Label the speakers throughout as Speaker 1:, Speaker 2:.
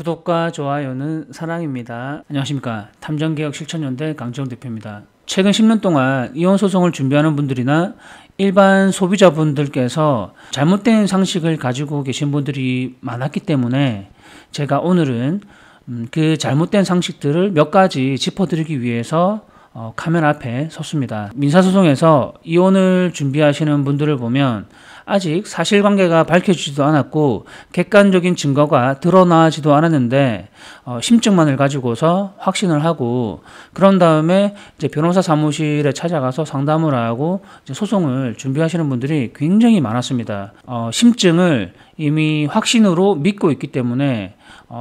Speaker 1: 구독과 좋아요는 사랑입니다. 안녕하십니까. 탐정개혁 실천연대 강지영 대표입니다. 최근 10년 동안 이혼소송을 준비하는 분들이나 일반 소비자분들께서 잘못된 상식을 가지고 계신 분들이 많았기 때문에 제가 오늘은 그 잘못된 상식들을 몇 가지 짚어드리기 위해서 카메라 앞에 섰습니다. 민사소송에서 이혼을 준비하시는 분들을 보면 아직 사실관계가 밝혀지지도 않았고 객관적인 증거가 드러나지도 않았는데 심증만을 가지고서 확신을 하고 그런 다음에 이제 변호사 사무실에 찾아가서 상담을 하고 이제 소송을 준비하시는 분들이 굉장히 많았습니다. 심증을 이미 확신으로 믿고 있기 때문에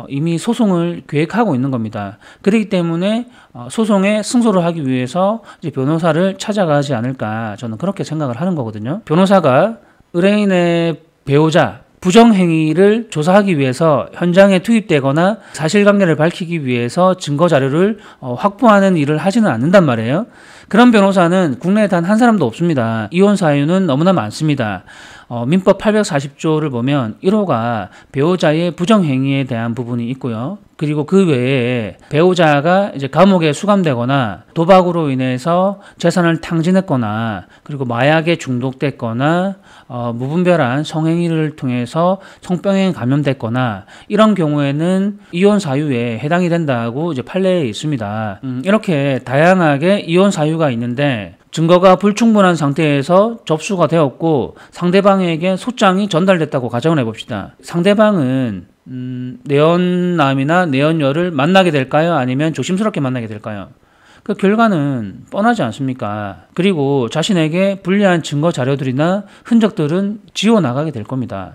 Speaker 1: 이미 소송을 계획하고 있는 겁니다. 그렇기 때문에 소송에 승소를 하기 위해서 이제 변호사를 찾아가지 않을까 저는 그렇게 생각을 하는 거거든요. 변호사가 의뢰인의 배우자 부정행위를 조사하기 위해서 현장에 투입되거나 사실관계를 밝히기 위해서 증거자료를 확보하는 일을 하지는 않는단 말이에요. 그런 변호사는 국내에 단 한 사람도 없습니다. 이혼 사유는 너무나 많습니다. 민법 840조를 보면 1호가 배우자의 부정행위에 대한 부분이 있고요. 그리고 그 외에 배우자가 이제 감옥에 수감되거나 도박으로 인해서 재산을 탕진했거나 그리고 마약에 중독됐거나 무분별한 성행위를 통해서 성병에 감염됐거나 이런 경우에는 이혼 사유에 해당이 된다고 이제 판례에 있습니다. 이렇게 다양하게 이혼 사유가 있는데 증거가 불충분한 상태에서 접수가 되었고 상대방에게 소장이 전달됐다고 가정을 해봅시다. 상대방은 내연남이나 내연녀를 만나게 될까요? 아니면 조심스럽게 만나게 될까요? 그 결과는 뻔하지 않습니까? 그리고 자신에게 불리한 증거 자료들이나 흔적들은 지워나가게 될 겁니다.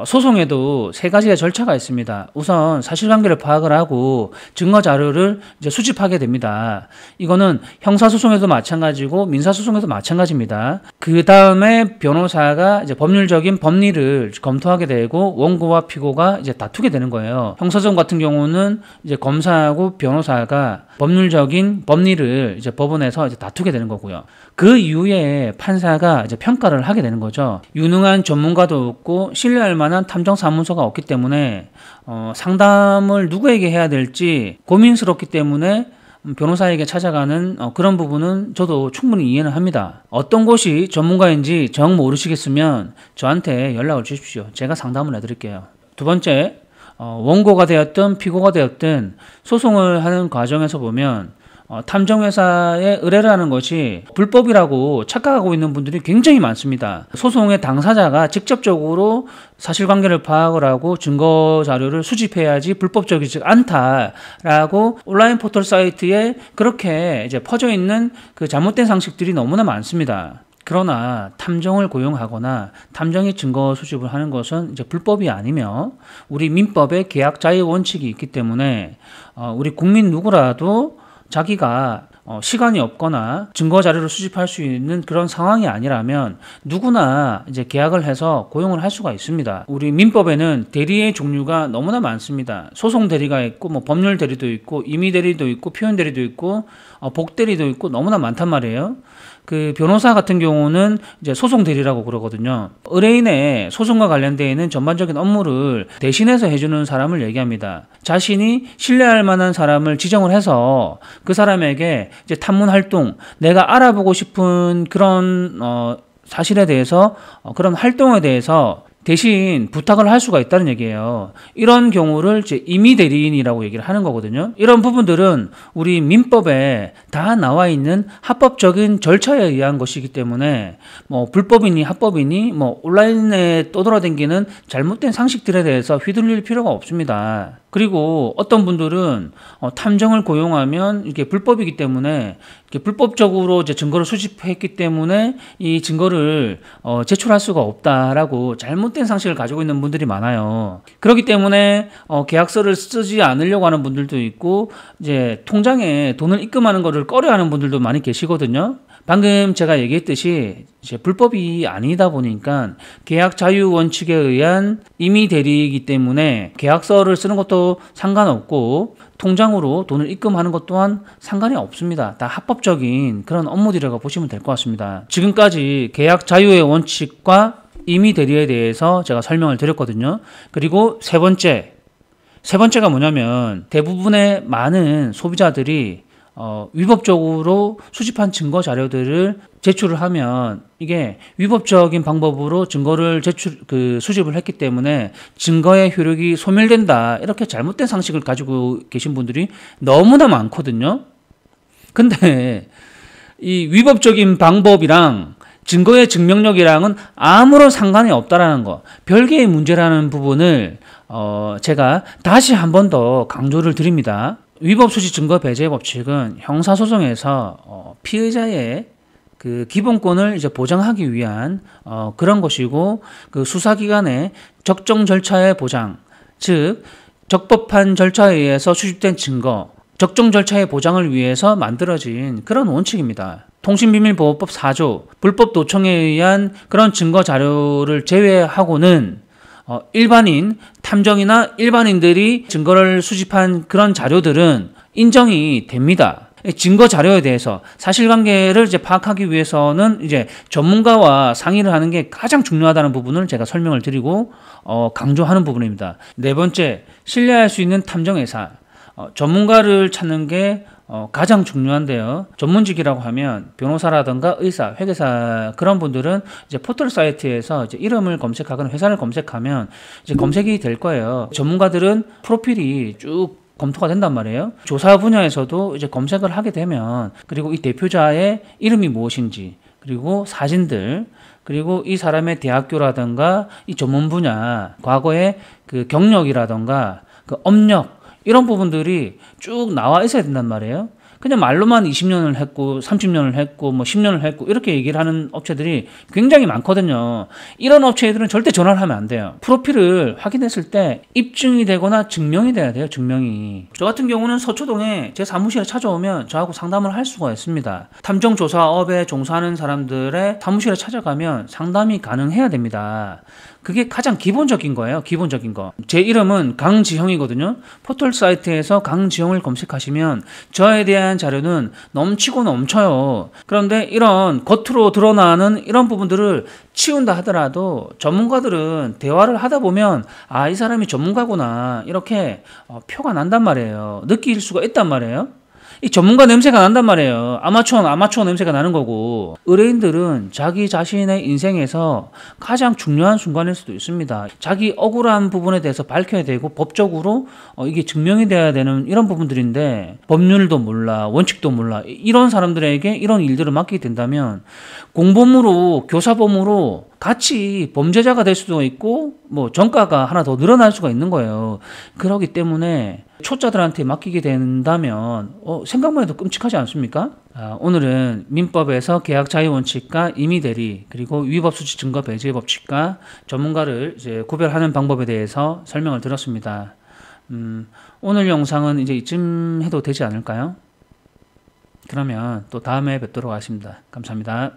Speaker 1: 소송에도 세 가지의 절차가 있습니다. 우선 사실관계를 파악을 하고 증거 자료를 이제 수집하게 됩니다. 이거는 형사소송에도 마찬가지고 민사소송에도 마찬가지입니다. 그 다음에 변호사가 이제 법률적인 법리를 검토하게 되고 원고와 피고가 이제 다투게 되는 거예요. 형사소송 같은 경우는 이제 검사하고 변호사가 법률적인 법리를 이제 법원에서 이제 다투게 되는 거고요. 그 이후에 판사가 이제 평가를 하게 되는 거죠. 유능한 전문가도 없고 신뢰할 만한 탐정사무소가 없기 때문에 상담을 누구에게 해야 될지 고민스럽기 때문에 변호사에게 찾아가는 그런 부분은 저도 충분히 이해는 합니다. 어떤 곳이 전문가인지 정 모르시겠으면 저한테 연락을 주십시오. 제가 상담을 해드릴게요. 두 번째, 원고가 되었든 피고가 되었든 소송을 하는 과정에서 보면 탐정회사의 의뢰라는 것이 불법이라고 착각하고 있는 분들이 굉장히 많습니다. 소송의 당사자가 직접적으로 사실관계를 파악을 하고 증거 자료를 수집해야지 불법적이지 않다라고 온라인 포털 사이트에 그렇게 이제 퍼져 있는 그 잘못된 상식들이 너무나 많습니다. 그러나 탐정을 고용하거나 탐정의 증거 수집을 하는 것은 이제 불법이 아니며 우리 민법에 계약 자유 원칙이 있기 때문에 우리 국민 누구라도 자기가 시간이 없거나 증거 자료를 수집할 수 있는 그런 상황이 아니라면 누구나 이제 계약을 해서 고용을 할 수가 있습니다. 우리 민법에는 대리의 종류가 너무나 많습니다. 소송 대리가 있고 뭐 법률 대리도 있고 임의 대리도 있고 표현 대리도 있고 복 대리도 있고 너무나 많단 말이에요. 그 변호사 같은 경우는 이제 소송 대리라고 그러거든요. 의뢰인의 소송과 관련되어 있는 전반적인 업무를 대신해서 해주는 사람을 얘기합니다. 자신이 신뢰할 만한 사람을 지정을 해서 그 사람에게 이제 탐문 활동, 내가 알아보고 싶은 그런 사실에 대해서 그런 활동에 대해서 대신 부탁을 할 수가 있다는 얘기예요. 이런 경우를 이제 임의 대리인이라고 얘기를 하는 거거든요. 이런 부분들은 우리 민법에 다 나와 있는 합법적인 절차에 의한 것이기 때문에 뭐 불법이니 합법이니 뭐 온라인에 떠돌아다니는 잘못된 상식들에 대해서 휘둘릴 필요가 없습니다. 그리고 어떤 분들은 탐정을 고용하면 이게 불법이기 때문에 이게 불법적으로 이제 증거를 수집했기 때문에 이 증거를 제출할 수가 없다라고 잘못된 상식을 가지고 있는 분들이 많아요. 그렇기 때문에 계약서를 쓰지 않으려고 하는 분들도 있고 이제 통장에 돈을 입금하는 것을 꺼려하는 분들도 많이 계시거든요. 방금 제가 얘기했듯이 이제 불법이 아니다 보니까 계약 자유 원칙에 의한 임의 대리이기 때문에 계약서를 쓰는 것도 상관없고 통장으로 돈을 입금하는 것 또한 상관이 없습니다. 다 합법적인 그런 업무들이라고 보시면 될 것 같습니다. 지금까지 계약 자유의 원칙과 임의 대리에 대해서 제가 설명을 드렸거든요. 그리고 세 번째, 세 번째가 뭐냐면 대부분의 많은 소비자들이 위법적으로 수집한 증거 자료들을 제출을 하면 이게 위법적인 방법으로 증거를 수집을 했기 때문에 증거의 효력이 소멸된다. 이렇게 잘못된 상식을 가지고 계신 분들이 너무나 많거든요. 근데 이 위법적인 방법이랑 증거의 증명력이랑은 아무런 상관이 없다라는 거, 별개의 문제라는 부분을 제가 다시 한 번 더 강조를 드립니다. 위법수집 증거 배제 법칙은 형사소송에서 피의자의 그 기본권을 이제 보장하기 위한 그런 것이고, 그 수사기관의 적정 절차의 보장, 즉 적법한 절차에 의해서 수집된 증거, 적정 절차의 보장을 위해서 만들어진 그런 원칙입니다. 통신비밀보호법 4조 불법 도청에 의한 그런 증거 자료를 제외하고는 일반인, 탐정이나 일반인들이 증거를 수집한 그런 자료들은 인정이 됩니다. 증거 자료에 대해서 사실관계를 이제 파악하기 위해서는 이제 전문가와 상의를 하는 게 가장 중요하다는 부분을 제가 설명을 드리고 강조하는 부분입니다. 네 번째, 신뢰할 수 있는 탐정회사. 전문가를 찾는 게 가장 중요한데요. 전문직이라고 하면 변호사라든가 의사, 회계사 그런 분들은 이제 포털 사이트에서 이제 이름을 검색하거나 회사를 검색하면 이제 검색이 될 거예요. 전문가들은 프로필이 쭉 검토가 된단 말이에요. 조사 분야에서도 이제 검색을 하게 되면, 그리고 이 대표자의 이름이 무엇인지, 그리고 사진들, 그리고 이 사람의 대학교라든가 이 전문 분야, 과거의 그 경력이라든가 그 업력, 이런 부분들이 쭉 나와 있어야 된단 말이에요. 그냥 말로만 20년을 했고 30년을 했고 뭐 10년을 했고 이렇게 얘기를 하는 업체들이 굉장히 많거든요. 이런 업체들은 절대 전화를 하면 안 돼요. 프로필을 확인했을 때 입증이 되거나 증명이 돼야 돼요. 증명이. 저 같은 경우는 서초동에 제 사무실에 찾아오면 저하고 상담을 할 수가 있습니다. 탐정조사업에 종사하는 사람들의 사무실에 찾아가면 상담이 가능해야 됩니다. 그게 가장 기본적인 거예요. 기본적인 거. 제 이름은 강지형이거든요. 포털 사이트에서 강지형을 검색하시면 저에 대한 자료는 넘치고 넘쳐요. 그런데 이런 겉으로 드러나는 이런 부분들을 치운다 하더라도 전문가들은 대화를 하다 보면 이 사람이 전문가구나 이렇게 표가 난단 말이에요. 느낄 수가 있단 말이에요. 이 전문가 냄새가 난단 말이에요. 아마추어는 아마추어 냄새가 나는 거고, 의뢰인들은 자기 자신의 인생에서 가장 중요한 순간일 수도 있습니다. 자기 억울한 부분에 대해서 밝혀야 되고 법적으로 이게 증명이 돼야 되는 이런 부분들인데 법률도 몰라, 원칙도 몰라, 이런 사람들에게 이런 일들을 맡기게 된다면 공범으로, 교사범으로 같이 범죄자가 될 수도 있고 뭐 전과가 하나 더 늘어날 수가 있는 거예요. 그렇기 때문에 초짜들한테 맡기게 된다면 생각만 해도 끔찍하지 않습니까? 오늘은 민법에서 계약 자유 원칙과 임의 대리, 그리고 위법 수집 증거 배제 법칙과 전문가를 이제 구별하는 방법에 대해서 설명을 드렸습니다. 오늘 영상은 이제 이쯤 해도 되지 않을까요? 그러면 또 다음에 뵙도록 하겠습니다. 감사합니다.